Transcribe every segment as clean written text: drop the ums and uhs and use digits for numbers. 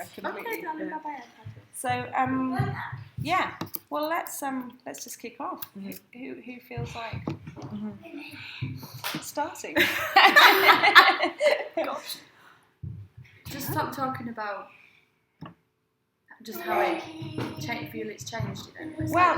Okay, darling, bye-bye. So, yeah. Well, let's just kick off. Who feels like starting? Gosh. Just stop talking about just how it's changed. Well,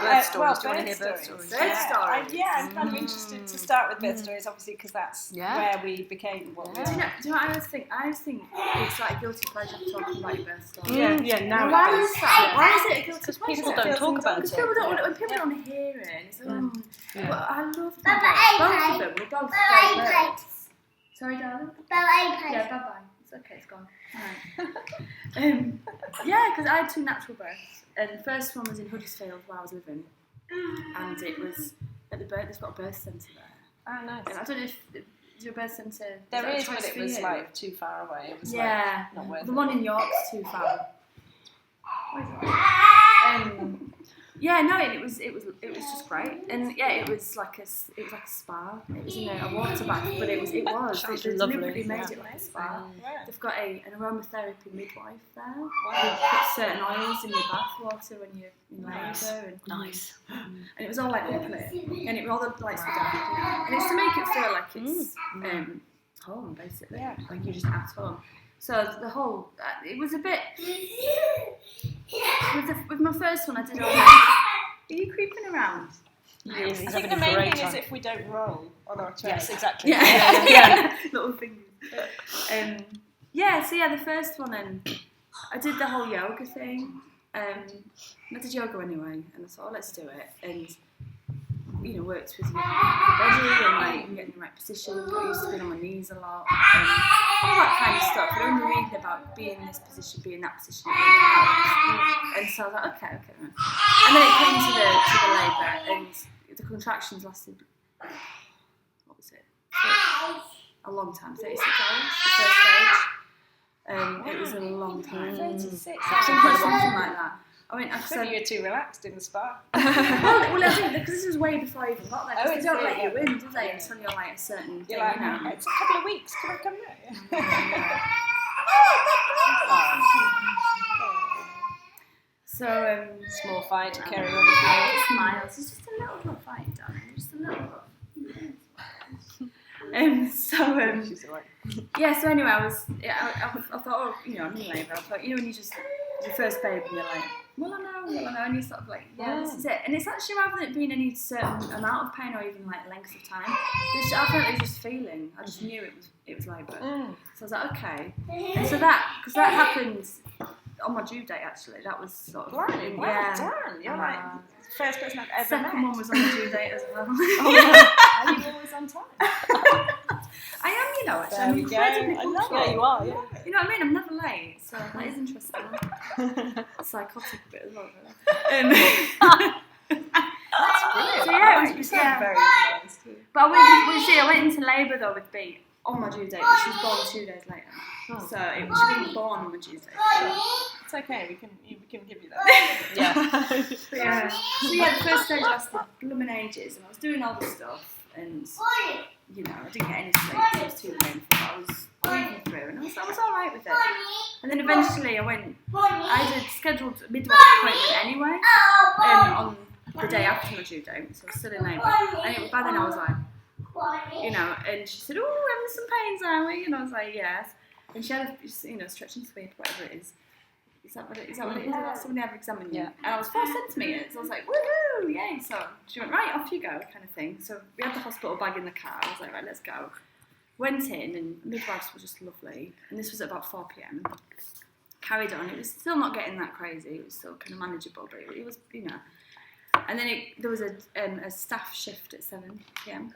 birth stories. Do you want to hear birth stories? I'm kind of interested to start with birth stories, obviously, because that's where we became what we are. Do you know what I always think? I always think it's like a guilty pleasure talking about your birth story. Yeah. Now why is that? Why is it a guilty pleasure? People don't talk about it. People don't want. When people don't want to hear it, it's like, well, I love that. Both of them. We're both great births. Sorry, darling. Yeah, bye-bye. It's okay, it's gone. Right. Yeah, because I had 2 natural births, and the first one was in Huddersfield where I was living, and it was at the birth. There's got a birth centre there. Oh, nice. And I don't know if your birth centre. There is, but it was like too far away. It was not worth the one in York's too far. Yeah, no, it was just great, and it was like a spa. It was in a water bath, but they deliberately made it like a spa. They've got an aromatherapy midwife there. Who puts certain oils in your bath water when you're in labour. Nice. And it was all like lovely, and all the lights were dark, and it's to make it feel like it's home basically, like you're just at home. So the whole, it was a bit, with my first one I did all that. Are you creeping around? I think the main thing is if we don't roll on our chest. Yes, exactly. Yeah. Little fingers. The first one, I did the whole yoga thing. I did yoga anyway, and I thought, let's do it. And worked with your body and getting in the right position. Got used to being on my knees a lot, and all that kind of stuff. I remember reading about being in this position, being in that position, it really helps. And so I was like, okay. And then it came to the labour, and the contractions lasted. What was it? A long time, 36 hours. The first stage. It was a long time. 36. Something like that. Maybe you're too relaxed in the spa. well, I think because this was way before I even got there. Because they don't let you in, do they? Until you're like a certain thing, It's a couple of weeks. Can I come there? So, small fight to carry on the floor. It smiles. It's just a little fight, darling. Just a little. She's alright. So anyway, I thought, I'm in labour. I thought, when you just, your first baby, and you're like, well, I know, and you're sort of like, this is it. And it's actually rather than it being any certain amount of pain or even like length of time, I felt it was just feeling. I just knew it was labour. So I was like, okay. And so because that happened on my due date actually, that was sort of well done. You're like first person I've ever met. Second one was on the due date as well. Are you always on time? I am, actually. I'm incredibly punctual. Yeah, you are. Yeah. You know what I mean? I'm never late, so that is interesting. Psychotic a bit as well. That's brilliant. So it was very organised too. But I went into labour though with B on my due date, but she was born 2 days later. So she wasn't born on my due date. It's okay. We can give you that. So the first stage lasted blooming ages, and I was doing all this stuff, and I didn't get any sleep. It was too painful. I was breathing through, and I was all right with it. And then eventually I had a scheduled midwife appointment anyway, on the day after my due date, so I was still in labour. And by then I was like, and she said, "Oh, we're having some pains, are we?" And I was like, "Yes." And she had a stretching sweep, whatever it is. Is that what it is? That's somebody ever examined you. And I was 4 centimetres. I was like, woohoo, yay. So she went, right, off you go, kind of thing. So we had the hospital bag in the car. I was like, right, let's go. Went in, and midwives were just lovely. And this was at about 4 p.m. Carried on. It was still not getting that crazy. It was still kind of manageable, but it was, And then there was a staff shift at 7 p.m.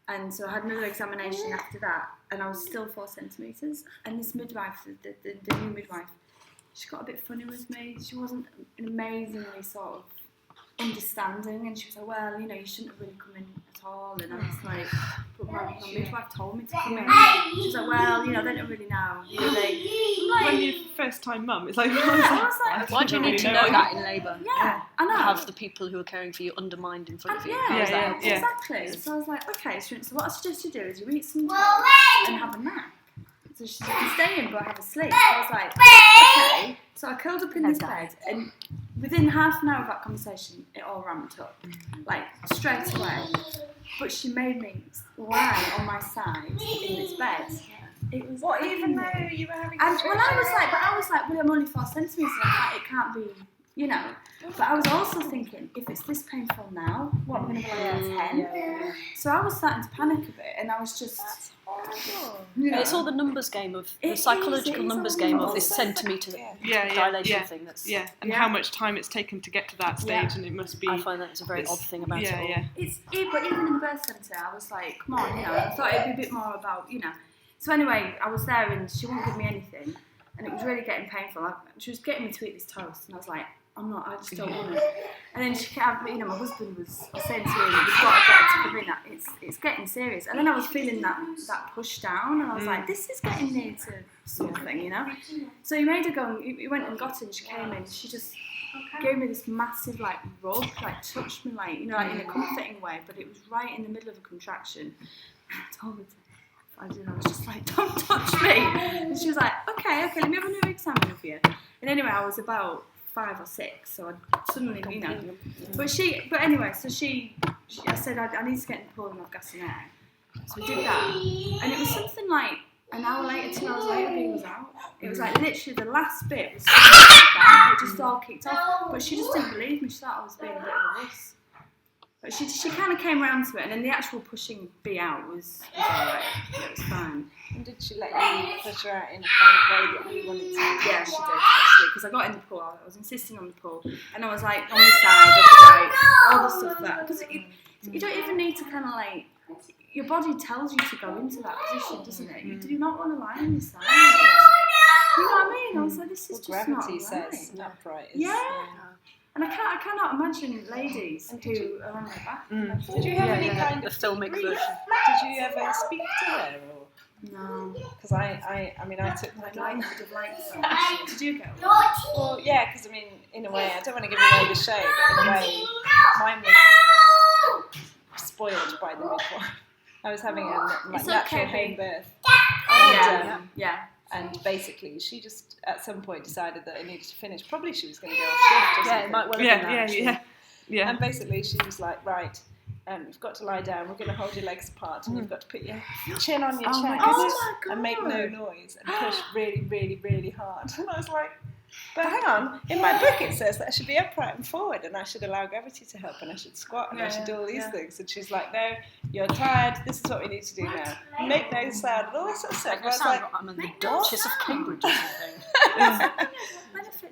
And so I had another examination after that, and I was still 4 centimetres. And this midwife, the new midwife, she got a bit funny with me. She wasn't amazingly sort of understanding, and she was like, well, you shouldn't have really come in at all. And I was like, but my midwife told me to come in. She was like, well, they don't really know. When you're first time mum, it's like, I was like, why do you need to know that in labour? Yeah, I know. Have the people who are caring for you undermined in front of you. Exactly. So I was like, okay, so what I suggest you do is you eat some toast and have a nap. So she said, stay in, but have a sleep. So I was like, okay. So I curled up in this bed, and within half an hour of that conversation, it all ramped up, like straight away. But she made me lie on my side in this bed. It was even though you were having. And I was like, well, I'm only 4 centimetres. It can't be, you know. But I was also thinking, if it's this painful now, what am I going to be like at 10? Yeah. So I was starting to panic a bit, and I was just. That's horrible. You know, It's all the numbers game of the It psychological is numbers all game of numbers. this centimetre Yeah, dilation yeah. thing. That's And how much time it's taken to get to that stage, and it must be. I find that it's a very odd thing about it all. But even in the birth centre, I was like, come on, you know. I thought it'd be a bit more about, you know. So anyway, I was there, and she wouldn't give me anything, and it was really getting painful. She was getting me to eat this toast, and I was like, I just don't want it. And then she kept, you know, my husband was saying to me, you've got to come in, it's getting serious. And then I was feeling that push down, and I was like, this is getting near to something, you know. So he made her go, and he went and got her, and she came in, she just gave me this massive, like, rub, like, touched me, like, you know, like in a comforting way, but it was right in the middle of a contraction. I told her I was just like, don't touch me. And she was like, okay, let me have another exam of you. And anyway, I was about 5 or 6, so I suddenly, you know. But anyway, so I said, I need to get in the pool and have gas and air. So we did that. And it was something like an hour later, 2 hours later, he was out. It was like literally the last bit was something like that. It just all kicked off. But she just didn't believe me. She thought I was being a bit of a wuss. But she kind of came around to it, and then the actual pushing B out was alright. It was fine. And did she let you push her out in a kind of way that you wanted to? Yeah, she did actually, because I got in the pool. I was insisting on the pool, and I was like on the side, upright, all the stuff that because you don't even need to kind of like your body tells you to go into that position, doesn't it? You do not want to lie on your side. You know what I mean? I was like, this is just gravity not right. says upright. Yeah. And I cannot imagine ladies who are on their back. Did you have any kind the of filmic debrief? version? Did you ever speak to her? No. Because I took my I'd time. like to have liked that. Did you go? Well, yeah, because I mean, in a way, I don't want to give away the show, but in a way, mine was spoiled by the midwife. I was having a natural home birth. Yeah. And basically, she just at some point decided that it needed to finish. Probably she was going to go off shift or something. It might well have been that. Yeah. And basically, she was like, right, you've got to lie down. We're going to hold your legs apart, and you've got to put your chin on your chest and make no noise and push really, really, really hard. And I was like, but hang on, in my book it says that I should be upright and forward, and I should allow gravity to help, and I should squat, and I should do all these things. And she's like, no, you're tired. This is what we need to do now. Make no sound, and all this sort of stuff. I was like, I'm the Duchess of Cambridge or something.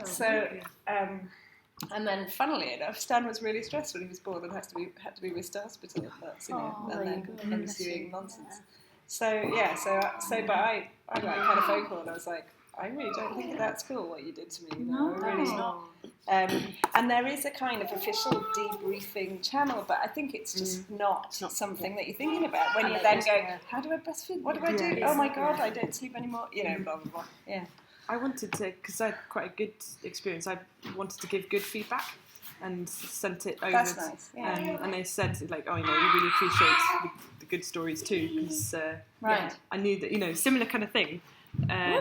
So, and then, funnily enough, Stan was really stressed when he was born and had to be whisked to hospital. That's and then ensuing nonsense. So yeah, but I like had a phone call and I was like, I really don't think that's cool what you did to me. You know? No, Really not. And there is a kind of official debriefing channel, but I think it's just not something that you're thinking about when you then go, how do I breastfeed? What do I do? Oh my God, I don't sleep anymore. You know, blah blah blah. Yeah. I wanted to, because I had quite a good experience, I wanted to give good feedback and sent it over. That's nice. Yeah. And they said, like, oh, you know, we really appreciate the good stories too, because I knew that, you know, similar kind of thing.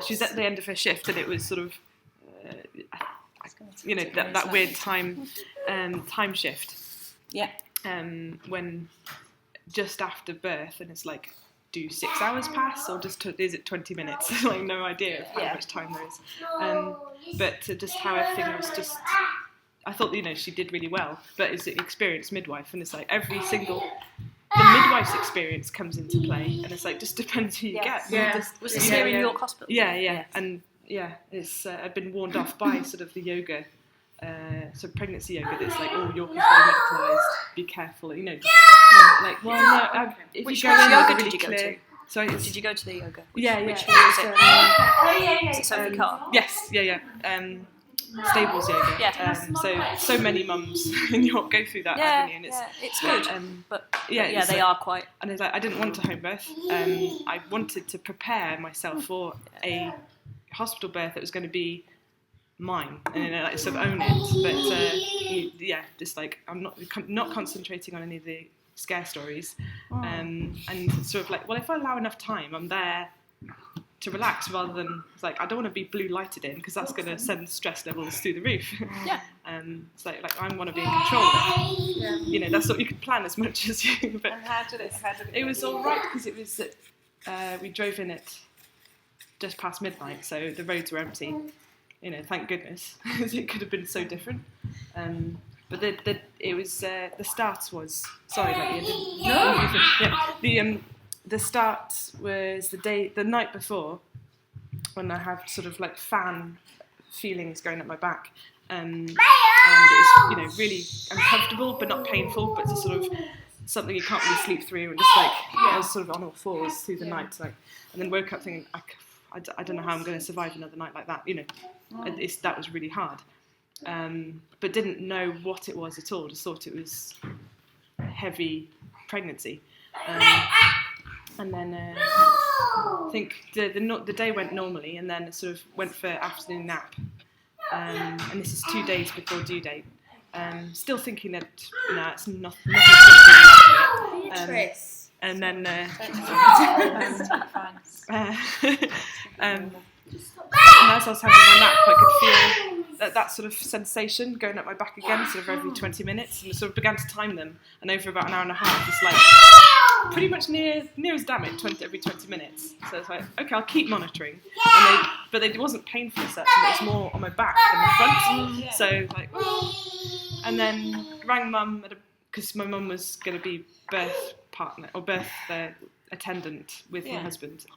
She was at the end of her shift, and it was sort of, you know, that weird time shift. Yeah. When just after birth, and it's like, do 6 hours pass, or just is it 20 minutes? Like, no idea of how much time there is. But just how everything was just, I thought, you know, she did really well, but it's an experienced midwife, and it's like every single, the midwife's experience comes into play, and it's like, just depends who you get. Was this here in York Hospital? Yeah. And it's I've been warned off by sort of the yoga, sort of pregnancy yoga, that's like, oh, York is very medicalised, be careful, you know. Like, well, no, if Which you go in, yoga really did you go clear. to? Sorry, Did you go to the yoga? Yeah. Which one was it? Is it Sophie Carr? Yes, Stables yoga. Yeah. So many mums in York go through that avenue, and it's good. But they like, are quite. And it's like, I didn't want a home birth. I wanted to prepare myself for a hospital birth that was going to be mine, and like sort of own it. But just like I'm not concentrating on any of the scare stories, and sort of like, well, if I allow enough time, I'm there to relax rather than it's like I don't want to be blue lighted in because that's going to send stress levels through the roof. Yeah. It's like I want to be in control of it. Yeah. You know, that's what you can plan as much as you. But And how did it it was all right because it was we drove in at just past midnight, so the roads were empty. You know, thank goodness, it could have been so different. But it was the start was sorry, like, the start was the night before when I had sort of like fan feelings going up my back, and it was, you know, really uncomfortable but not painful, but just sort of something you can't really sleep through, and just like I was sort of on all fours through the night, like, and then woke up thinking I don't know how I'm going to survive another night like that, you know. That was really hard, but didn't know what it was at all. Just thought it was heavy pregnancy, and then I think the day went normally, and then sort of went for afternoon nap, and this is 2 days before due date. Still thinking that it's nothing's going to happen yet. And then and as I was having my nap, I could feel that sort of sensation going up my back again, sort of every 20 minutes, and I sort of began to time them, and over about an hour and a half, it's like pretty much near as damn it, every 20 minutes. So it's like, okay, I'll keep monitoring, but it wasn't painful as such, and it was more on my back than the front. So like, and then rang mum because my mum was going to be birth partner or birth attendant with my husband.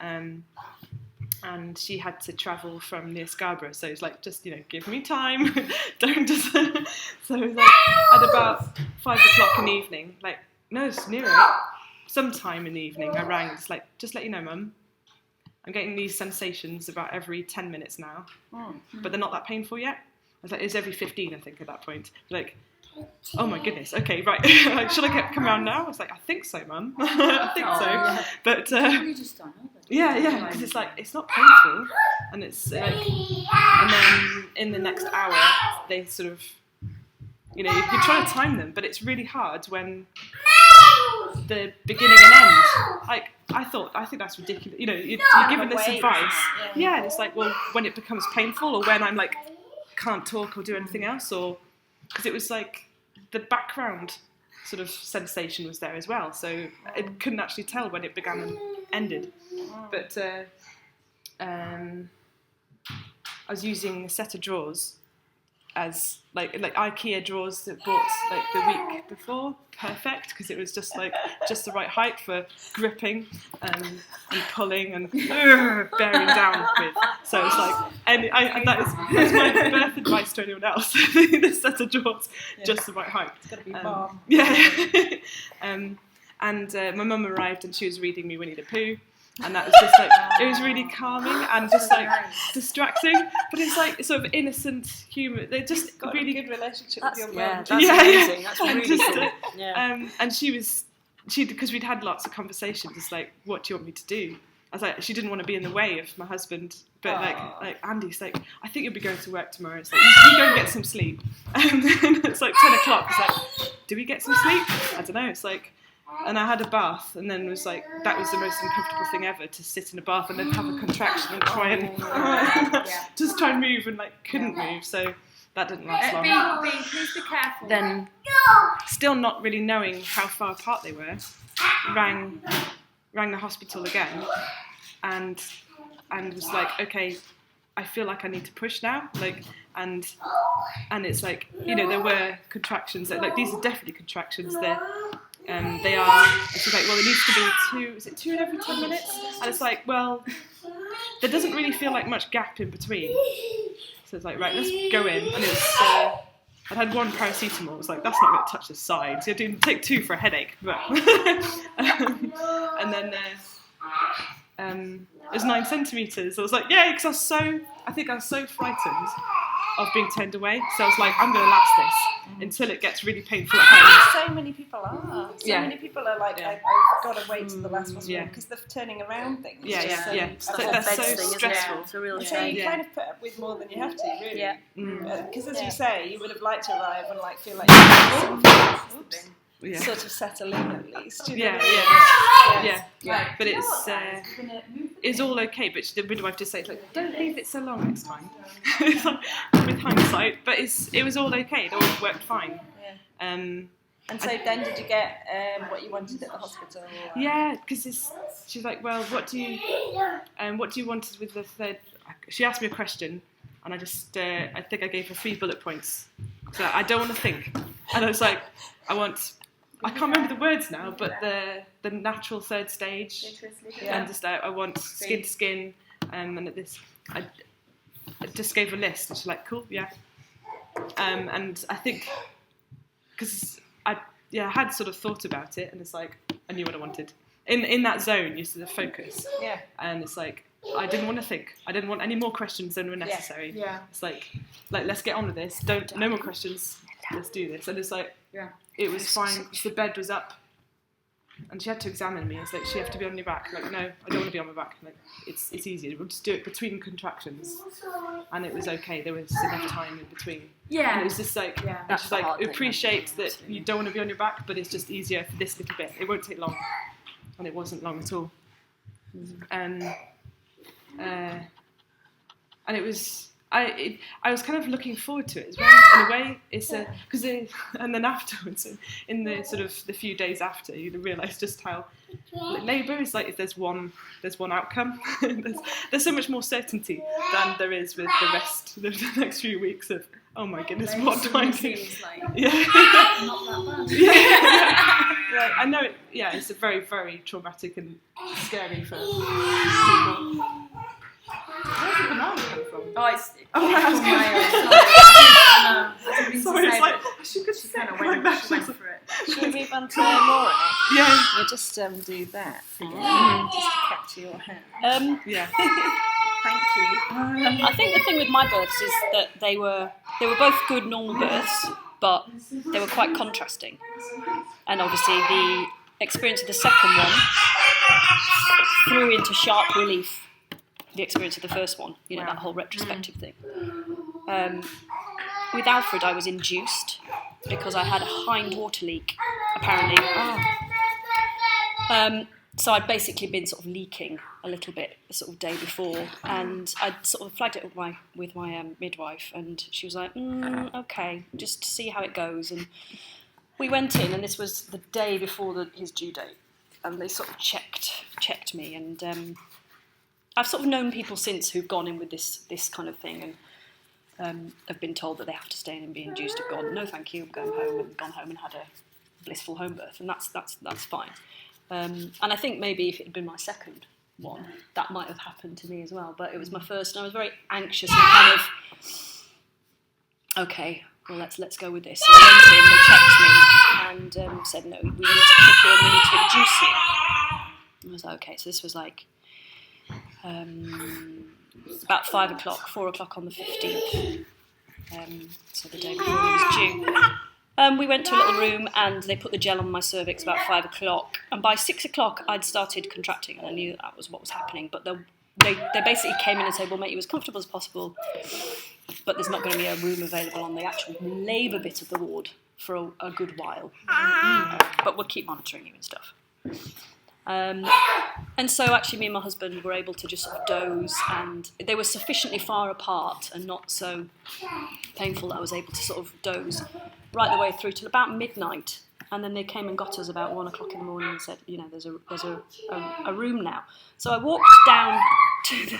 And she had to travel from near Scarborough, so it was like, just, you know, give me time, don't just. So it was like at about 5 o'clock in the evening, like, no, it's near it. Sometime in the evening, I rang, it's like, just let you know, Mum, I'm getting these sensations about every 10 minutes now, but they're not that painful yet. I was like, it's every 15, I think, at that point. Like, oh my goodness, okay, right. Like, should I come around now? I was like, I think so, Mum. I think so. Yeah. But you just don't know. yeah, because it's like, it's not painful, and it's like, and then in the next hour, they sort of, you know, you try to time them, but it's really hard when the beginning and end. Like, I think that's ridiculous. You know, you're given this advice. Yeah, and it's like, well, when it becomes painful, or when I'm like, can't talk or do anything else, or because it was like the background sort of sensation was there as well, so it couldn't actually tell when it began and ended. But I was using a set of drawers as like IKEA drawers that bought like the week before, perfect, because it was just the right height for gripping and pulling and bearing down with. So it's like, and that's my birth advice to anyone else. This set of drawers, just the right height. It's got to be bomb. And my mum arrived and she was reading me Winnie the Pooh. And that was just like, it was really calming and just like distracting, but it's like sort of innocent humour. They just got really a good relationship with your mum. That's amazing. That's really just, cool. And she because we'd had lots of conversations. It's like, what do you want me to do? I was like, she didn't want to be in the way of my husband, but like Andy's like, I think you'll be going to work tomorrow. It's like, you go and get some sleep. And then it's like 10 o'clock. It's like, do we get some sleep? I don't know. It's like. And I had a bath, and then it was like, that was the most uncomfortable thing ever, to sit in a bath and then have a contraction and try and just try and move, and like couldn't move, so that didn't last long. Please be careful. Then, still not really knowing how far apart they were, rang the hospital again, and was like, okay, I feel like I need to push now, like, and it's like, you know, there were contractions, like these are definitely contractions. They are, she's like, well, it needs to be two in every 10 minutes? And it's like, well, there doesn't really feel like much gap in between. So it's like, right, let's go in. And it's, I'd had one paracetamol. It was like, that's not going to touch the sides. You have to take 2 for a headache. But and then it was 9 centimetres. I was like, yay, because I think I was so frightened of being turned away. So I was like, I'm going to last this until it gets really painful at home. So many people are. Many people are like, I've got to wait till the last one's because they're turning around things. It's the like whole they're bed so thing, isn't stressful. it? It's a real So shame. you kind of put up with more than you have to, really. Yeah. Because as you say, you would have liked to arrive and like feel like you sort of settle in at least. You know? Yeah. But it's. was all okay, but the midwife just said, like, don't leave it so long next time. It's like, with hindsight, but it was all okay. It all worked fine. Yeah. And so then did you get what you wanted at the hospital? Yeah, because she's like, well, what do you want with the third? She asked me a question, and I just, I think I gave her 3 bullet points. So I don't want to think. And I was like, I can't remember the words now, but the natural third stage. And just I want skin to skin, and at this, I just gave a list, and she's like, cool, yeah. And I think, because I had sort of thought about it, and it's like, I knew what I wanted. In that zone, you sort of focus. Yeah. And it's like, I didn't want to think. I didn't want any more questions than were necessary. Yeah. It's like let's get on with this. No more questions. Let's do this. And it's like, it was fine. The bed was up, and she had to examine me. It's like, she have to be on your back. Like, no, I don't want to be on my back. Like, it's easy. We'll just do it between contractions. And it was okay. There was enough time in between. Yeah. And it was just like, and she's like, appreciate that you don't want to be on your back, but it's just easier for this little bit. It won't take long. And it wasn't long at all. And it was, I was kind of looking forward to it as well. In a way, it's because and then afterwards, in the sort of the few days after, you realise just how labour is like. If there's one outcome, there's so much more certainty than there is with the rest, the next few weeks of, oh my goodness, what do I do? Not that bad. Yeah, I know. It's a very, very traumatic and scary for people. Where's the banana come from? Sorry, it's like, she kind of went for it. Should we move on to more? Yeah. We'll just do that for you, just to capture your hand. Yeah. Thank you. I think the thing with my births is that they were both good normal births, but they were quite contrasting. And obviously the experience of the second one threw into sharp relief the experience of the first one, that whole retrospective thing. With Alfred, I was induced because I had a hind water leak, apparently. So I'd basically been sort of leaking a little bit the sort of day before, and I'd sort of flagged it with my midwife, and she was like, okay, just to see how it goes. And we went in, and this was the day before his due date, and they sort of checked me, and I've sort of known people since who've gone in with this kind of thing, and have been told that they have to stay in and be induced. Have gone, no, thank you, I'm going home, and gone home and had a blissful home birth, and that's fine. And I think maybe if it had been my second one, that might have happened to me as well. But it was my first, and I was very anxious and kind of, okay, well let's go with this. So I went in, they checked me, and said, no, we need to kick you and we need to induce you. And I was like, okay, so this was like about 5 o'clock, 4 o'clock on the 15th, so the day before he was due. We went to a little room, and they put the gel on my cervix about 5 o'clock, and by 6 o'clock I'd started contracting, and I knew that was what was happening. But they basically came in and said, we'll make you as comfortable as possible, but there's not going to be a room available on the actual labour bit of the ward for a good while, but we'll keep monitoring you and stuff. And so actually me and my husband were able to just sort of doze, and they were sufficiently far apart and not so painful that I was able to sort of doze right the way through till about midnight. And then they came and got us about 1 o'clock in the morning and said, there's a room now. So I walked down to the...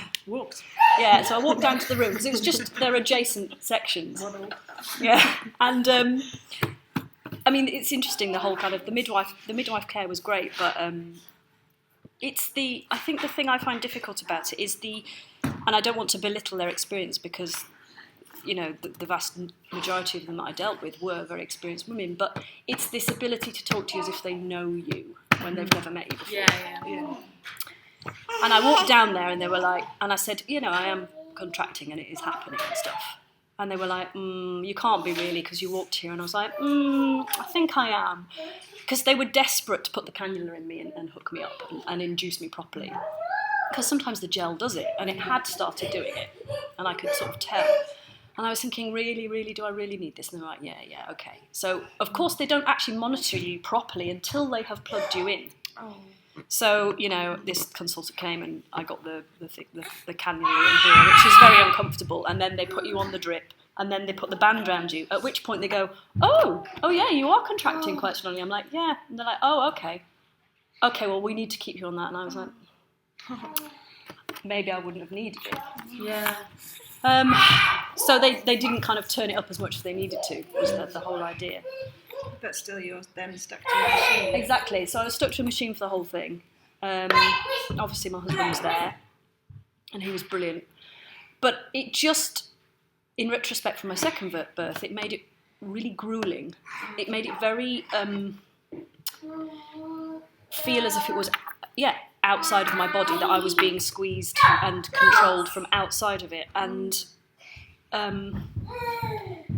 So I walked down to the room, because it was just their adjacent sections. Yeah. And I mean, it's interesting, the whole kind of the midwife care was great, but I think the thing I find difficult about it is and I don't want to belittle their experience, because the vast majority of them that I dealt with were very experienced women, but it's this ability to talk to you as if they know you when they've never met you before. Yeah. And I walked down there, and they were like, and I said, I am contracting and it is happening and stuff. And they were like, you can't be really, because you walked here. And I was like, I think I am. Because they were desperate to put the cannula in me and hook me up and induce me properly. Because sometimes the gel does it, and it had started doing it, and I could sort of tell. And I was thinking, really, really, do I really need this? And they're like, yeah, okay. So, of course, they don't actually monitor you properly until they have plugged you in. Oh. So, you know, this consultant came and I got the cannula in here, which is very uncomfortable. And then they put you on the drip and then they put the band around you, at which point they go, oh yeah, you are contracting quite strongly. I'm like, yeah. And they're like, oh, okay. Okay, well, we need to keep you on that. And I was like, maybe I wouldn't have needed it. Yeah. So they didn't kind of turn it up as much as they needed to, was the whole idea. But still, you're then stuck to a machine. Exactly. So I was stuck to a machine for the whole thing. Obviously, my husband was there, and he was brilliant. But it just, in retrospect, from my second birth, it made it really grueling. It made it very feel as if it was, outside of my body, that I was being squeezed and controlled from outside of it, and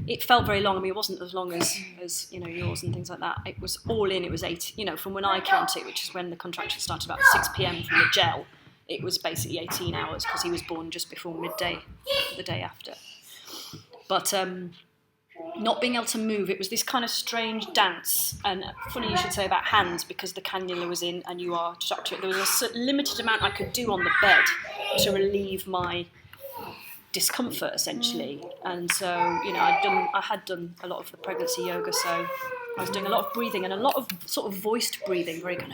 it felt very long. I mean, it wasn't as long as you know, yours and things like that. It was all in. It was 8, you know, from when I counted, which is when the contraction started, about 6 p.m. from the gel. It was basically 18 hours because he was born just before midday, the day after. But not being able to move, it was this kind of strange dance. And funny you should say about hands, because the cannula was in and you are strapped to it. There was a limited amount I could do on the bed to relieve my discomfort, essentially. And so, you know, I had done a lot of the pregnancy yoga, so I was doing a lot of breathing and a lot of sort of voiced breathing, very kind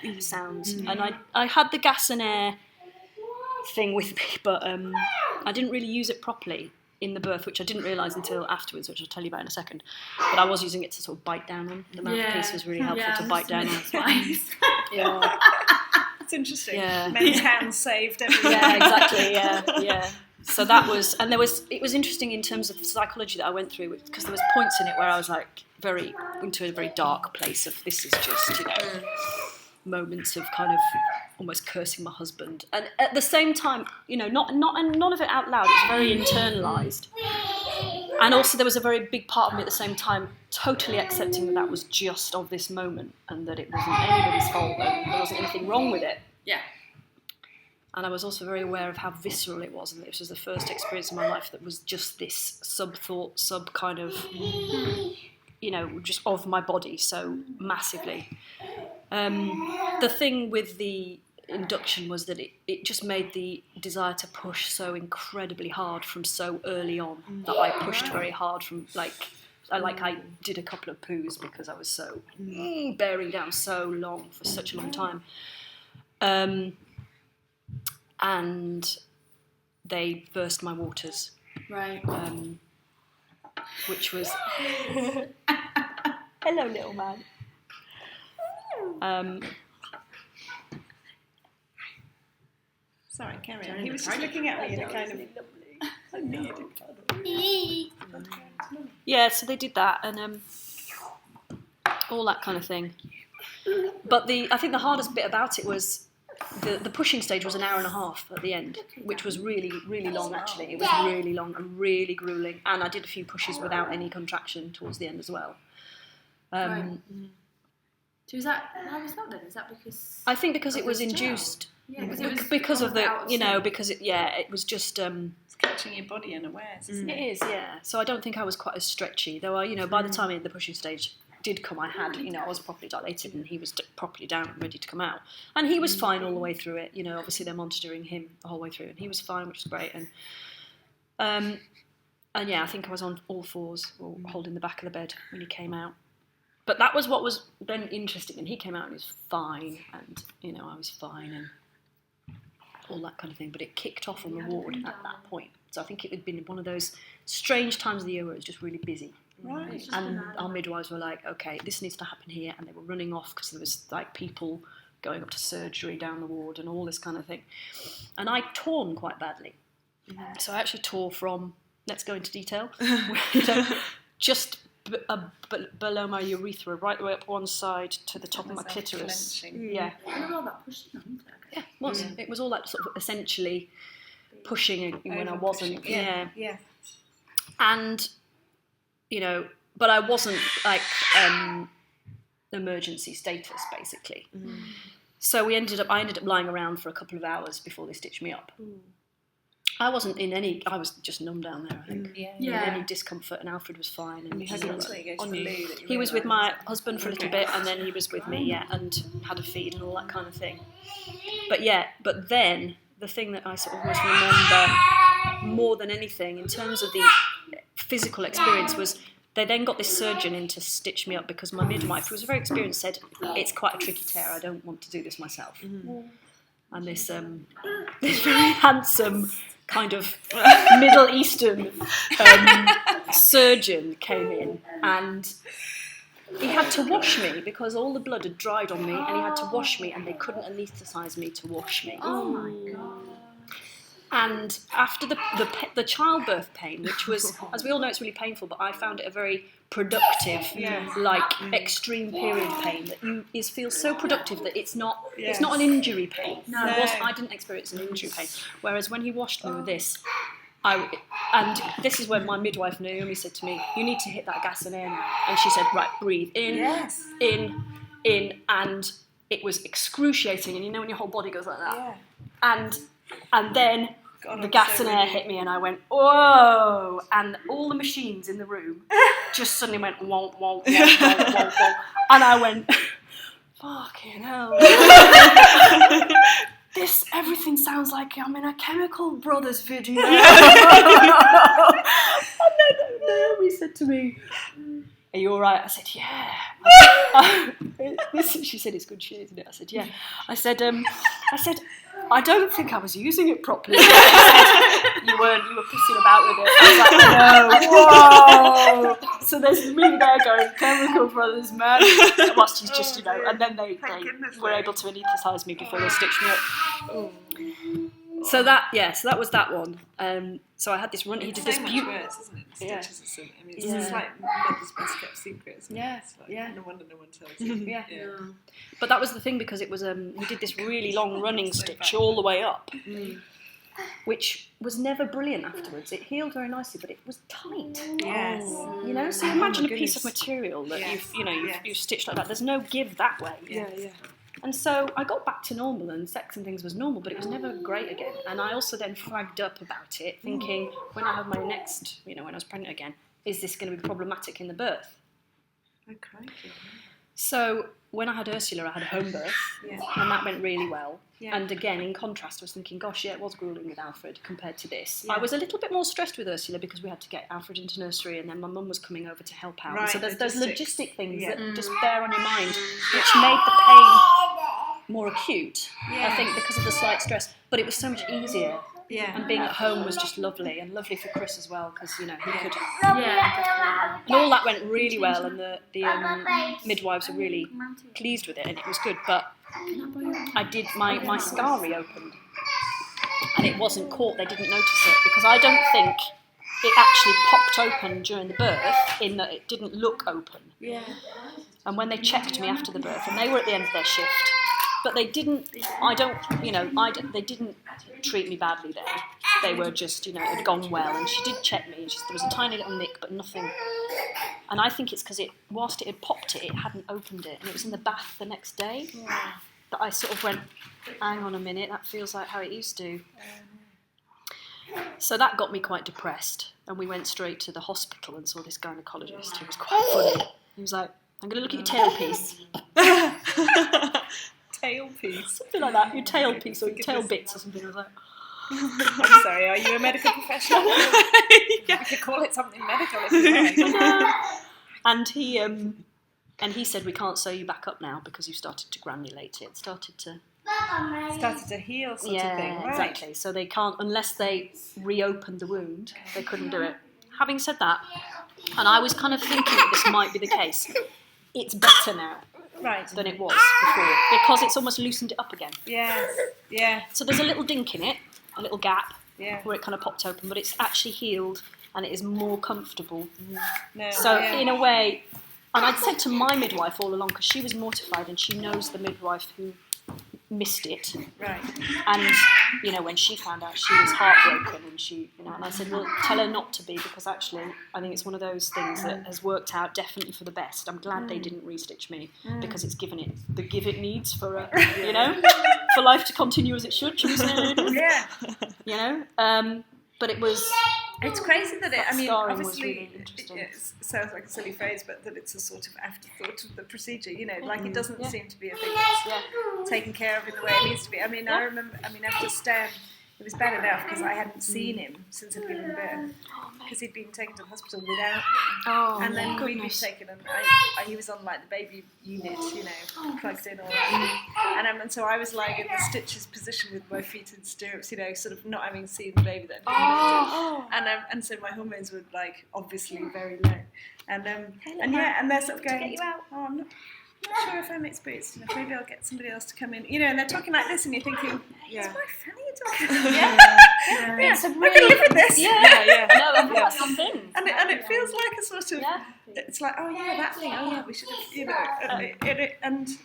of sounds. And I had the gas and air thing with me, but I didn't really use it properly in the birth, which I didn't realise until afterwards, which I'll tell you about in a second. But I was using it to sort of bite down on. The mouthpiece was really helpful to bite down on. Yeah. It's interesting. Yeah. Men's hands saved everything. Yeah, exactly. Yeah. So that was, and it was interesting in terms of the psychology that I went through, because there was points in it where I was like into a very dark place of, this is just, you know, moments of kind of almost cursing my husband, and at the same time, you know, not none of it out loud. It was very internalised, and also there was a very big part of me at the same time totally accepting that was just of this moment, and that it wasn't anybody's fault, and there wasn't anything wrong with it. Yeah. And I was also very aware of how visceral it was, and this was the first experience in my life that was just this sub-thought, kind of, you know, just of my body so massively. The thing with the induction was that it just made the desire to push so incredibly hard from so early on, that I pushed very hard from, I did a couple of poos because I was so bearing down so long for such a long time. And they burst my waters. Right. Which was... Hello, little man. Sorry, carry on. He was just looking at me in a kind of... Yeah, so they did that, and all that kind of thing. But I think the hardest bit about it was the pushing stage was an hour and a half at the end, which was really, really long, actually. It was really long and really gruelling, and I did a few pushes without any contraction towards the end as well. Right. So is that, how was that then? Is that because... I think because it was induced. Yeah, because of the, you know, because it was just... it's catching your body unawares, isn't it? It is, yeah. So I don't think I was quite as stretchy, though I, you know, by the time the pushing stage did come, I had, you know, I was properly dilated and he was properly down and ready to come out. And he was fine all the way through it, you know, obviously they're monitoring him the whole way through, and he was fine, which was great. And yeah, I think I was on all fours, or holding the back of the bed when he came out. But that was what was then interesting, and he came out and he was fine, and, you know, I was fine, and all that kind of thing. But it kicked off on the ward at that point. So I think it had been one of those strange times of the year where it was just really busy. Right. And our midwives were like, okay, this needs to happen here, and they were running off because there was like people going up to surgery down the ward and all this kind of thing. And I torn quite badly. So I actually tore from, let's go into detail, just below my urethra, right the way up one side to the top of my clitoris. Yeah. all that pushing on. Yeah, it was. It was all that sort of essentially pushing when I wasn't. Yeah. And, you know, but I wasn't like emergency status, basically. So I ended up lying around for a couple of hours before they stitched me up. I wasn't in any. I was just numb down there. I think. Yeah. Any discomfort, and Alfred was fine. And You had your tea on the loo. he was with my husband for a little bit, and then he was with me, and had a feed and all that kind of thing. But then the thing that I sort of almost remember more than anything in terms of the physical experience was they then got this surgeon in to stitch me up because my midwife, who was very experienced, said it's quite a tricky tear. I don't want to do this myself. And this very handsome kind of Middle Eastern surgeon came in, and he had to wash me because all the blood had dried on me, and he had to wash me, and they couldn't anaesthetise me to wash me. Oh my God. And after the childbirth pain, which was, as we all know, it's really painful, but I found it a very productive, extreme period pain that feels so productive that it's not an injury pain. No. I didn't experience an injury pain. Whereas when he washed me with this, and this is when my midwife Naomi said to me, "You need to hit that gas and in," and she said, "Right, breathe in, in," and it was excruciating. And you know when your whole body goes like that, and then. God, the gas and air hit me, and I went, whoa! And all the machines in the room just suddenly went, wonk, wonk, wonk, wonk, wonk, wonk. And I went, fucking hell. Everything sounds like I'm in a Chemical Brothers video. And then Naomi said to me, "Are you all right?" I said, "Yeah." She said, "It's good shit, isn't it?" I said, "Yeah." I said, "I don't think I was using it properly." She said, you were pissing about with it. I was like, "No, whoa!" So there's me there going, "Chemical Brothers, man." Whilst he's just, and then they were able to anaesthetise me before they stitched me up. So that was that one. So I had this run. He did this beautiful. Worse, isn't it? Stitches are I mean, it's like mother's best kept secret. No wonder no one tells you. But that was the thing because it was he did this really long running stitch all the way up, which was never brilliant afterwards. It healed very nicely, but it was tight. Yes. So you imagine a piece of material that you've stitched like that. There's no give that way. Yeah. And so I got back to normal, and sex and things was normal, but it was never great again. And I also then flagged up about it, thinking, when I have my next, when I was pregnant again, is this going to be problematic in the birth? Okay. So when I had Ursula, I had a home birth, and that went really well. Yeah. And again, in contrast, I was thinking, gosh, it was grueling with Alfred compared to this. Yeah. I was a little bit more stressed with Ursula because we had to get Alfred into nursery, and then my mum was coming over to help out. Right, so there's those logistic things that just bear on your mind, which made the pain more acute, I think, because of the slight stress. But it was so much easier. Yeah. And being at home was just lovely, and lovely for Chris as well, because he could. Yeah. And all that went really well, and the midwives were really pleased with it, and it was good. But I did my scar reopened, and it wasn't caught. They didn't notice it because I don't think it actually popped open during the birth, in that it didn't look open. Yeah. And when they checked me after the birth, and they were at the end of their shift. But they didn't. They didn't treat me badly then. They were just, it had gone well, and she did check me. There was a tiny little nick, but nothing. And I think it's because whilst it had popped it hadn't opened it, and it was in the bath the next day that I sort of went, hang on a minute, that feels like how it used to. So that got me quite depressed, and we went straight to the hospital and saw this gynaecologist who was quite funny. He was like, "I'm going to look at your tailpiece." Tailpiece? Something like that, your tailpiece or your tail bits or something. I was like, I'm sorry, are you a medical professional? You could call it something medical if you like. And he said, "We can't sew you back up now because you started to granulate it. Started to heal sort of thing, right?" Exactly. So they can't, unless they reopened the wound, they couldn't do it. Having said that, and I was kind of thinking that this might be the case, it's better now. Right. Than it was before, because it's almost loosened it up again. Yes. Yeah. So there's a little dink in it, a little gap, where it kind of popped open, but it's actually healed and it is more comfortable. In a way, and I'd said to my midwife all along, because she was mortified, and she knows the midwife who missed it. Right. And, you know, when she found out, she was heartbroken, and she, you know, and I said, well, tell her not to be, because actually I think it's one of those things that has worked out definitely for the best. I'm glad they didn't restitch me, because it's given it the give it needs for, you know, for life to continue as it should we say? Yeah. You know, but it was... It's crazy that it, I mean, scarring was obviously, really interesting. it sounds like a silly phrase, but that it's a sort of afterthought of the procedure, you know, like it doesn't seem to be a thing that's taken care of in the way it needs to be. I mean, I remember, after Stan, it was bad enough because I hadn't seen him since I'd given birth, because he'd been taken to the hospital without me. And then we'd been taken, and he was on like the baby unit, you know, plugged in all that. And so I was lying in the stitches position with my feet in stirrups, you know, sort of not having seen the baby that had been and so my hormones were like obviously very low. And they're sort of going, oh, I'm not sure if I'm experienced enough. Maybe I'll get somebody else to come in. You know, and they're talking like this, and you're thinking, it's my family you're talking about. Yeah, it's a I can live with this. No, I think that's something. And it feels like a sort of, it's like, oh yeah, that thing, oh yeah, we should have, you know,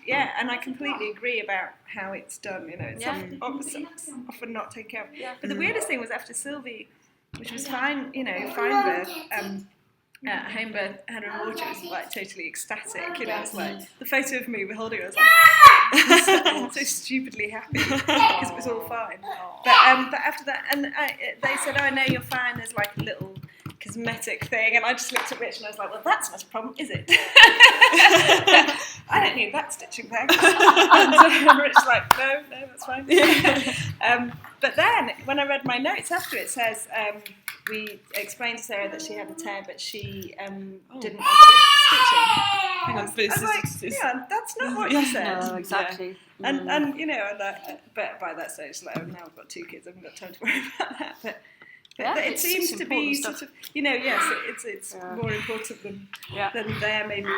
and I completely agree about how it's done, you know, it's often not taken care of. But the weirdest thing was after Sylvie, which was fine, you know, fine birth, home birth, Hannah and Water was like totally ecstatic, you know, it's like the photo of me holding her, I was like so stupidly happy because it was all fine. But after that, and they said, oh no, you're fine, there's like a little cosmetic thing, and I just looked at Rich and I was like, well, that's not a problem, is it? I don't need that stitching, thanks. And Rich's like, no, that's fine. But then when I read my notes after, it says we explained to Sarah that she had a tear, but she didn't want it stitching. Hang on, I was like, yeah, that's not what you said. No, exactly. And you know, but by that stage, like, now I've got 2 kids, I haven't got time to worry about that. But it seems to be sort of, you know, yes, it's more important than they're maybe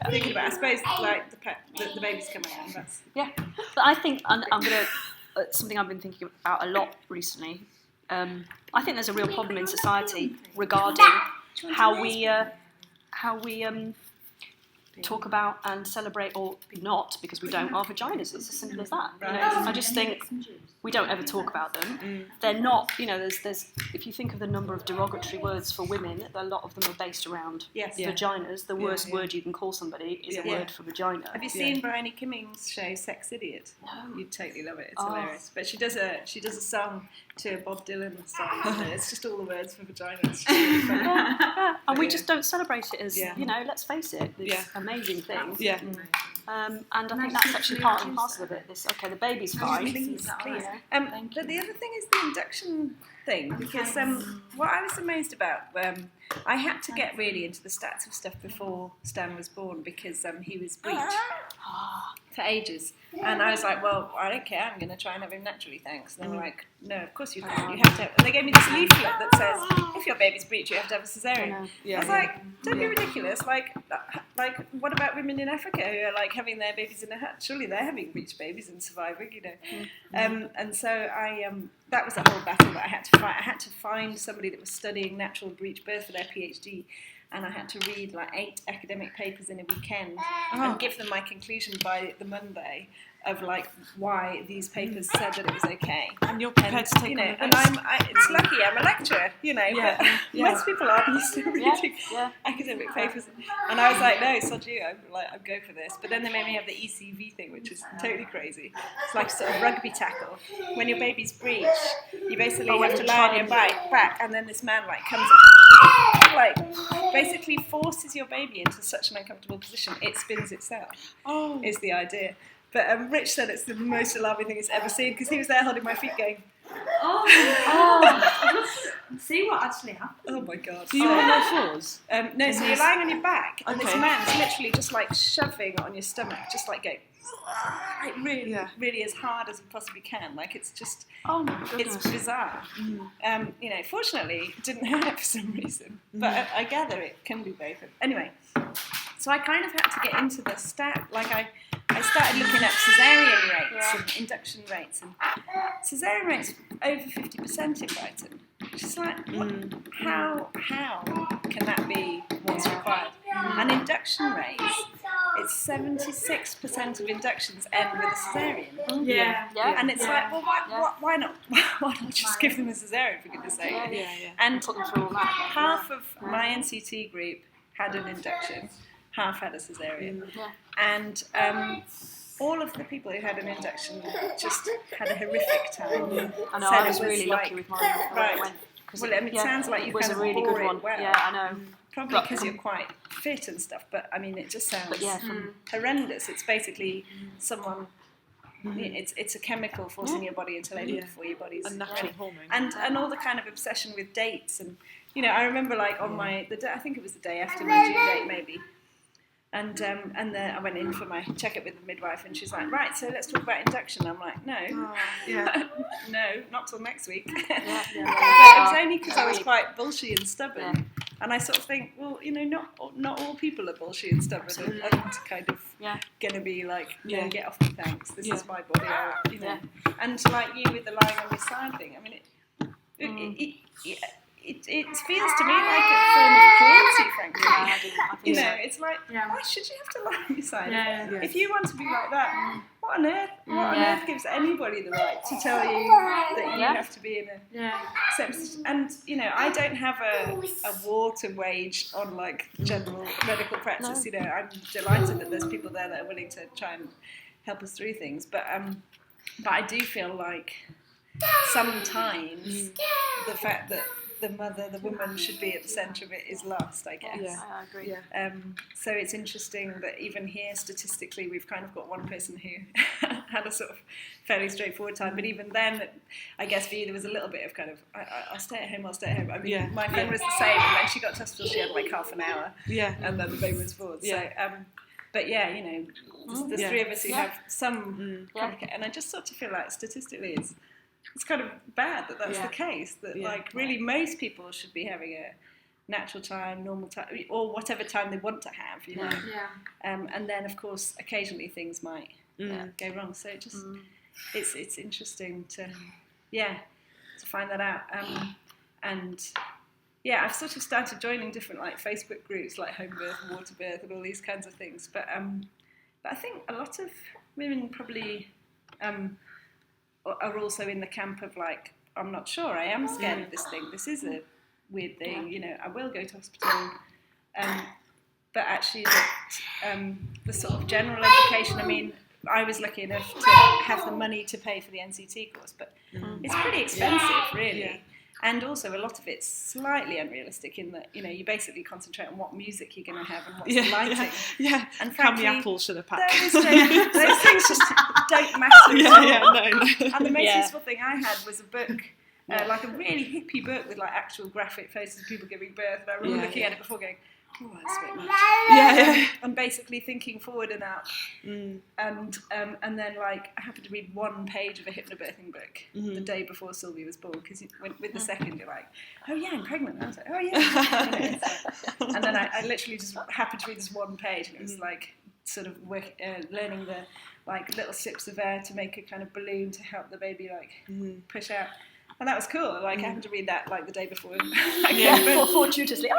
thinking about. I suppose like the baby's coming out, and that's But I think I'm gonna something I've been thinking about a lot recently. I think there's a real problem in society regarding how we talk about and celebrate, or not, because we don't, our vaginas. It's as simple as that. You know, I just think we don't ever talk about them. They're not, you know, there's if you think of the number of derogatory words for women, a lot of them are based around vaginas. The worst word you can call somebody is a word for vagina. Have you seen Bryony Kimming's show Sex Idiot? No. You'd totally love it. It's hilarious. But she does a song to a Bob Dylan song. It's just all the words for vagina. It's really funny. And we just don't celebrate it as, you know, let's face it, this amazing thing. And I think that's actually part and parcel of it. The baby's fine. Please. But the other thing is the induction thing, because what I was amazed about, I had to get really into the stats of stuff before Stan was born, because he was breech for ages. And I was like, well, I don't care, I'm going to try and have him naturally, thanks. And they were like, no, of course you can't. You have to. And they gave me this leaflet that says, if your baby's breech, you have to have a cesarean. I was like, don't be ridiculous. Like, what about women in Africa who are like having their babies in a hut? Surely they're having breech babies and surviving, you know. And so that was a whole battle that I had to fight. I had to find somebody that was studying natural breech birth for their PhD. And I had to read like 8 academic papers in a weekend and give them my conclusion by the Monday of like why these papers said that it was okay. And you're prepared to take you know, on and it's lucky I'm a lecturer, you know, but most people aren't used to reading academic papers. And I was like, no, sod you, I'm going for this. But then they made me have the ECV thing, which is totally crazy. It's like a sort of rugby tackle. When your baby's breech, you basically have to lie on your back, and then this man like comes and like basically forces your baby into such an uncomfortable position it spins itself. Is the idea. But Rich said it's the most alarming thing he's ever seen, because he was there holding my feet going, See what actually happened. oh my god. Do you on their floors? No, so you're lying on your back, and this man's literally just like shoving on your stomach, just like going, like really, really as hard as he possibly can. Like it's just, it's bizarre. You know, fortunately, it didn't hurt for some reason, but I gather it can be both. Anyway, so I kind of had to get into the stat, like I started looking at caesarean rates and induction rates, and caesarean rates over 50% in Brighton. Which is like, how can that be what's required? And induction rates, it's 76% of inductions end with a cesarean. Yeah. And it's like, well, why not? Why not just give them a cesarean, for goodness sake? And put them through all that. half of my NCT group had an induction, half had a cesarean. And all of the people who had an induction just had a horrific time. I know, I was really lucky with mine. Right. Well, I mean, it sounds like you was kind a really of good bore one. it well. Yeah, I know. Probably because you're quite fit and stuff, but I mean, it just sounds horrendous. It's basically someone. It's a chemical forcing your body into labour before your body's a natural hormone. And all the kind of obsession with dates, and I remember like on I think it was the day after my due date maybe. And I went in for my checkup with the midwife, and she's like, right, so let's talk about induction. I'm like, no, no, not till next week. But it was only because I was quite bullshy and stubborn, and I sort of think, well, not all people are bullshy and stubborn, and kind of gonna be like, no, get off me, thanks. This is my body, And like you with the lying on your side thing, I mean, it feels to me like a form of cruelty, frankly. It's like, why should you have to lie on your side? If you want to be like that, what on earth gives anybody the right to tell you that you have to be in a sex? And I don't have a war to wage on like general medical practice. I'm delighted that there's people there that are willing to try and help us through things, but I do feel like sometimes the fact that the woman should be at the centre of it is lost, I guess. Yeah, I agree. So it's interesting that even here, statistically, we've kind of got one person who had a sort of fairly straightforward time, but even then, I guess for you, there was a little bit of kind of, I'll stay at home. I mean, my friend was the same, and when she got to hospital, she had like half an hour, and then the baby was born. So, but the three of us who have some complicated, and I just sort of feel like statistically it's kind of bad that that's the case, that like really most people should be having a natural time, normal time, or whatever time they want to have, and then of course occasionally things might go wrong, so it just it's interesting to find that out, and I've sort of started joining different like Facebook groups like home birth, water birth, and all these kinds of things, but I think a lot of women probably are also in the camp of like, I'm not sure, I am scared of this thing, this is a weird thing, I will go to hospital, but actually the sort of general education, I mean, I was lucky enough to have the money to pay for the NCT course, but it's pretty expensive, really. And also a lot of it's slightly unrealistic in that, you basically concentrate on what music you're going to have and what's the lighting. And frankly, how many apples should I pack? Those things just don't matter at all. No. And the most useful thing I had was a book, like a really hippie book with like actual graphic faces of people giving birth. And I remember looking at it before going, oh, that's a bit much. And basically thinking forward and out. And then like I happened to read one page of a hypnobirthing book the day before Sylvie was born, because with the second you're like, oh yeah, I'm pregnant. And I was like, oh yeah. And then I literally just happened to read this one page, and it was like sort of learning the like little sips of air to make a kind of balloon to help the baby like push out. And that was cool. Like I happened to read that like the day before. Fortuitously.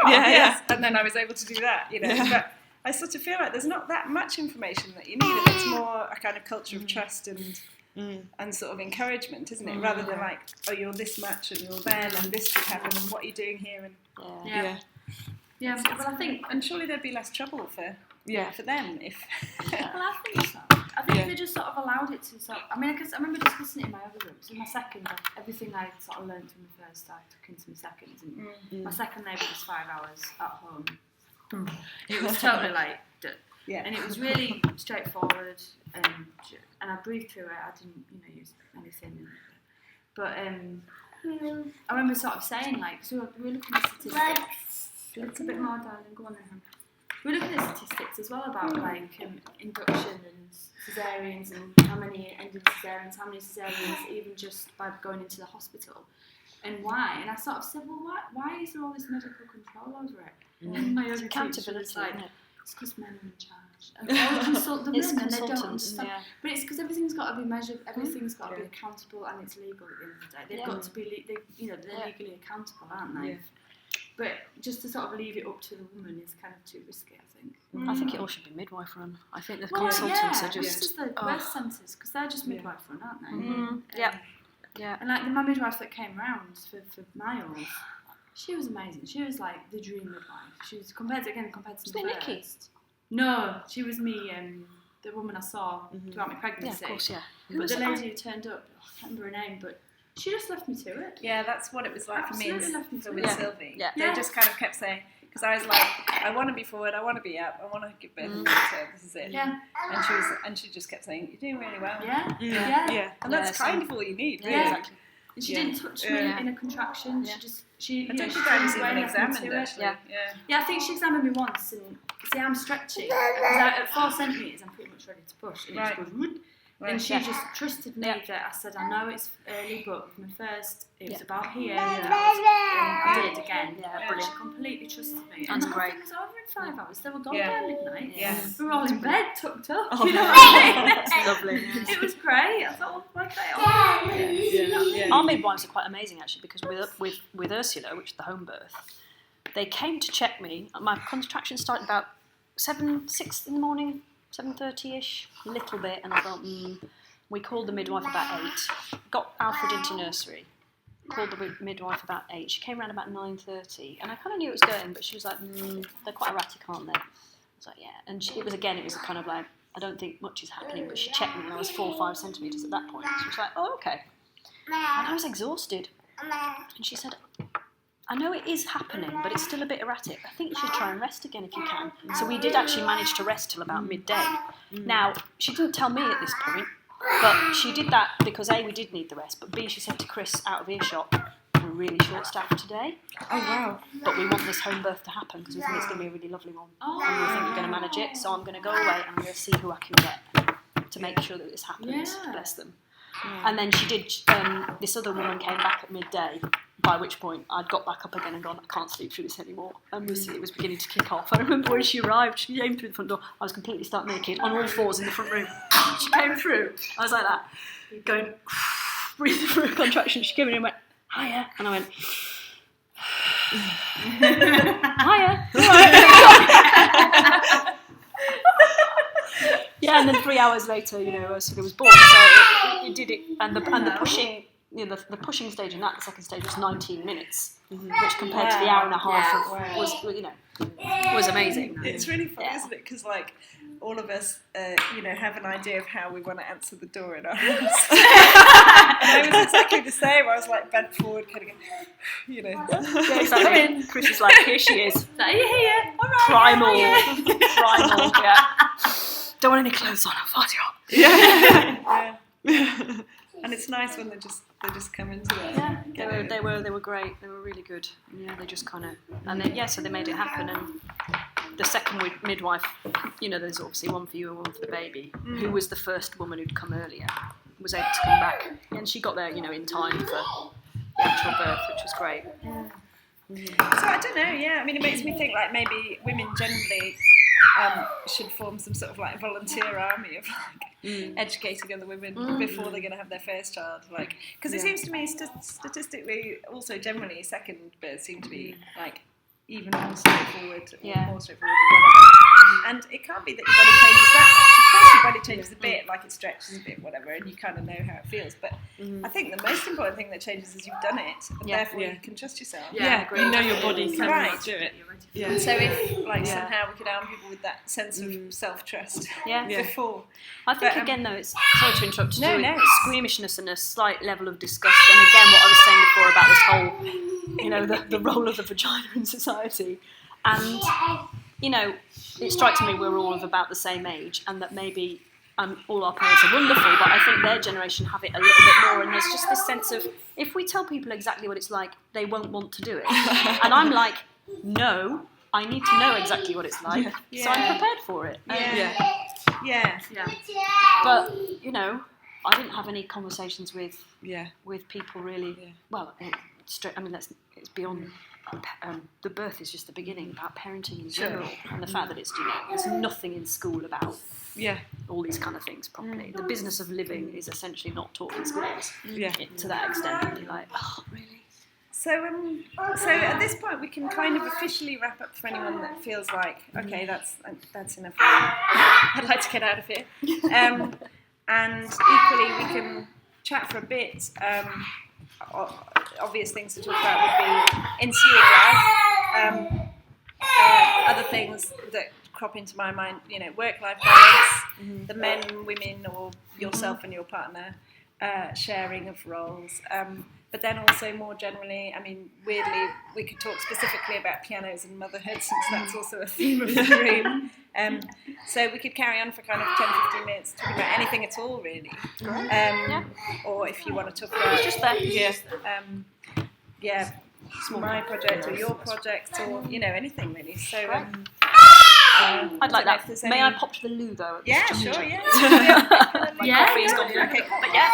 And then I was able to do that, But I sort of feel like there's not that much information that you need, and it's more a kind of culture of trust and sort of encouragement, isn't it? Rather than like, oh, you're this much and you're then and this should happen and what are you doing here? And well, I think, and surely there'd be less trouble for them if. Well, I think so. I think if they just sort of allowed it to sort of, I mean, because I remember discussing it in my other groups. In my second, everything I sort of learned from the first, I took into my second. And my second labour was 5 hours at home. It was totally like, and it was really straightforward. And I breathed through it. I didn't, use anything. But I remember sort of saying like, so we were looking at statistics. It's a bit more, darling. Go on then. We're looking at statistics as well about like induction and caesareans and how many ended caesareans, how many caesareans even just by going into the hospital, and why. And I sort of said, well, why is there all this medical control over it? And my other teacher was like, it's because men are in charge. Or consult the men and they don't understand. But it's because everything's got to be measured, everything's got to be accountable, and it's legal at the end of the day. They've got to be, they're legally accountable, aren't they? But just to sort of leave it up to the woman is kind of too risky, I think. I think it all should be midwife run. I think the consultants are just... Just the birth centres, because they're just midwife run, aren't they? Mm-hmm. Yeah. And like my midwife that came round for miles, she was amazing. She was like the dream midwife. She was compared to the first. Nikki? No, she was me, the woman I saw throughout my pregnancy. Yeah, of course, yeah. But the lady who turned up, I can't remember her name, but she just left me to it. Yeah, that's what it was like for me Absolutely left me to with it. Sylvie. Yeah. They just kind of kept saying, because I was like, I want to be forward, I want to be up, I want to give birth and water, this is it. Yeah. And she just kept saying, you're doing really well. Yeah. And that's kind of all you need, really. Yeah. Exactly. And she didn't touch me in a contraction. Yeah. She I think she found was even examined, actually. Yeah. I think she examined me once, and see, I'm stretching. At 4 centimetres, I'm pretty much ready to push. And it just goes, whoop. And she just trusted me that I said, I know it's early, but with my first, it was about here, and I did it again. Yeah, Brilliant. She completely trusted me. That's and great. It was over in 5 hours. They were gone by midnight. Yeah. We were all in bed, tucked up. Oh, You know what I mean? That's lovely. It was great. I thought, oh, okay. Our midwives are quite amazing, actually, because with Ursula, which is the home birth, they came to check me. My contractions started about 6 in the morning, 7:30ish, a little bit, and I thought, we called the midwife about 8, got Alfred into nursery, called the midwife about 8, she came around about 9:30, and I kind of knew it was going, but she was like, they're quite erratic, aren't they? I was like, yeah, and it was kind of like, I don't think much is happening, but she checked me when I was 4 or 5 centimetres at that point, she was like, oh, okay, and I was exhausted, and she said, I know it is happening, but it's still a bit erratic. I think you should try and rest again if you can. So we did actually manage to rest till about midday. Now, she didn't tell me at this point, but she did that because A, we did need the rest, but B, she said to Chris out of earshot, we're really short-staffed today. Oh, wow. But we want this home birth to happen because we think it's going to be a really lovely one. And we think we're going to manage it, so I'm going to go away and I'm going to see who I can get to make sure that this happens. Yeah. Bless them. And then she did, this other woman came back at midday, by which point I'd got back up again and gone, I can't sleep through this anymore. And it was beginning to kick off. I remember when she arrived, she came through the front door, I was completely stark naked, on all fours in the front room. She came through, I was like that, going, breathing through a contraction. She came in and went, hiya. And I went, hiya. Yeah, and then 3 hours later, Ursula was born. So it did it, and the pushing, the pushing stage in that, the second stage was 19 minutes, which compared to the hour and a half was amazing. It's really fun, isn't it? Because all of us, have an idea of how we want to answer the door in our house. And I was exactly the same. I was bent forward, kind of, Yeah, exactly. Chris is like, here she is. Are you here? All right. Primal, yeah. Don't want any clothes on, I'm far too hot. Yeah. And it's nice when they just come into it. Yeah, they were great. They were really good. Yeah, they just kind of, and then so they made it happen. And the second midwife, there's obviously one for you and one for the baby. Who was the first woman who'd come earlier, was able to come back, and she got there, in time for the actual birth, which was great. So I don't know. Yeah, I mean, it makes me think maybe women generally should form some sort of volunteer army of educating other women before they're going to have their first child, because it seems to me statistically also generally second births seem to be even more straightforward or more straightforward or whatever. And it can't be that your body changes that much. Of course your body changes a bit, it stretches a bit, whatever, and you kind of know how it feels. But I think the most important thing that changes is you've done it, and therefore you can trust yourself. Yeah, you know your body can do it. Yeah. So if somehow we could arm people with that sense of self-trust before. I think again though, it's sorry to interrupt. No. Squeamishness and a slight level of disgust, and again what I was saying before about this whole, the role of the vagina in society, and it strikes me we're all of about the same age, and that maybe all our parents are wonderful, but I think their generation have it a little bit more, and there's just this sense of, if we tell people exactly what it's like, they won't want to do it. And I'm like, no, I need to know exactly what it's like, so I'm prepared for it. Yeah. But, I didn't have any conversations with people really. Yeah. Well, it's beyond. The birth is just the beginning, about parenting in general, and the fact that there's nothing in school about all these kind of things properly. The business of living is essentially not taught in schools to that extent. And you're like, oh, really? So at this point, we can kind of officially wrap up for anyone that feels like, okay, that's enough. I'd like to get out of here. And equally, we can chat for a bit. Obvious things to talk about would be ensuing life. Other things that crop into my mind, work-life balance, the men, women, or yourself and your partner, sharing of roles. But then also more generally, I mean, weirdly, we could talk specifically about pianos and motherhood, since that's also a theme of the room. So we could carry on for kind of 10-15 minutes talking about anything at all, really. Or if you want to talk about just that. My project or your project, or anything really. So I'd like that. May I pop to the loo though? Yeah, sure. Yeah. My coffee is gone. Okay, but yeah.